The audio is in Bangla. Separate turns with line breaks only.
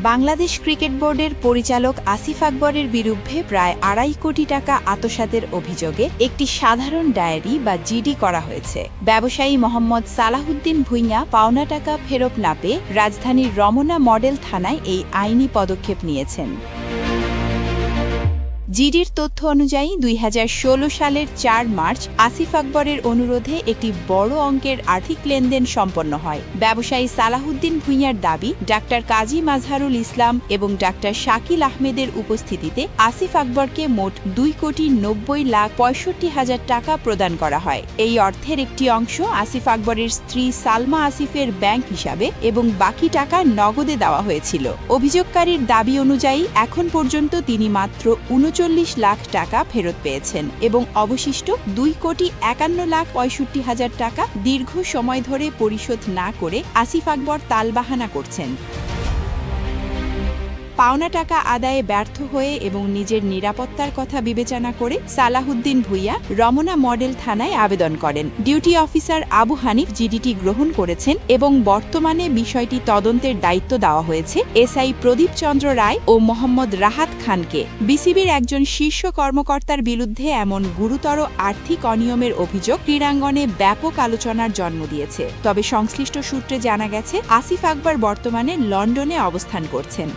বাংলাদেশ ক্রিকেট বোর্ডের পরিচালক আসিফ আকবরের বিরুদ্ধে প্রায় ২.৫ কোটি টাকা আত্মসাতের অভিযোগে একটি সাধারণ ডায়েরি বা জিডি করা হয়েছে। ব্যবসায়ী মোহাম্মদ সালাহুদ্দিন ভূঁইয়া পাওনা টাকা ফেরত না পেয়ে রাজধানীর রমনা মডেল থানায় এই আইনি পদক্ষেপ নিয়েছেন। জিডির তথ্য অনুযায়ী ২০১৬ সালের ৪ মার্চ আসিফ আকবরের অনুরোধে একটি বড় অঙ্কের আর্থিক লেনদেন সম্পন্ন হয়। ব্যবসায়ী সালাহুদ্দিন ভূঁইয়ার দাবি, ডাক্তার কাজী মাজহারুল ইসলাম এবং ডাক্তার শাকিল আহমেদের উপস্থিতিতে আসিফ আকবরকে মোট ২,৯০,৬৫,০০০ টাকা প্রদান করা হয়। এই অর্থের একটি অংশ আসিফ আকবরের স্ত্রী সালমা আসিফের ব্যাংক হিসাবে এবং বাকি টাকা নগদে দেওয়া হয়েছিল। অভিযোগকারীর দাবি অনুযায়ী এখন পর্যন্ত তিনি মাত্র ৩৯ লাখ টাকা ফেরত পেয়েছেন এবং অবশিষ্ট ২,৫১,৬৫,০০০ টাকা দীর্ঘ সময় ধরে পরিশোধ না করে আসিফ আকবর তালবাহানা করছেন। পাওনা টাকা আদায়ে ব্যর্থ হয়ে এবং নিজের নিরাপত্তার কথা বিবেচনা করে সালাহুদ্দিন ভূঁইয়া রমনা মডেল থানায় আবেদন করেন। Duty officer Abu Hanif GDT গ্রহণ করেছেন এবং বর্তমানে বিষয়টি তদন্তের দায়িত্ব দেওয়া হয়েছে এসআই প্রদীপ চন্দ্র রায় ও মোহাম্মদ রাহাত খানকে। বিসিবির একজন শীর্ষ কর্মকর্তার বিরুদ্ধে এমন গুরুতর আর্থিক অনিয়মের অভিযোগ ক্রীড়াঙ্গনে ব্যাপক আলোচনার জন্ম দিয়েছে। তবে সংশ্লিষ্ট সূত্রে জানা গেছে, আসিফ আকবর বর্তমানে লন্ডনে অবস্থান করছেন।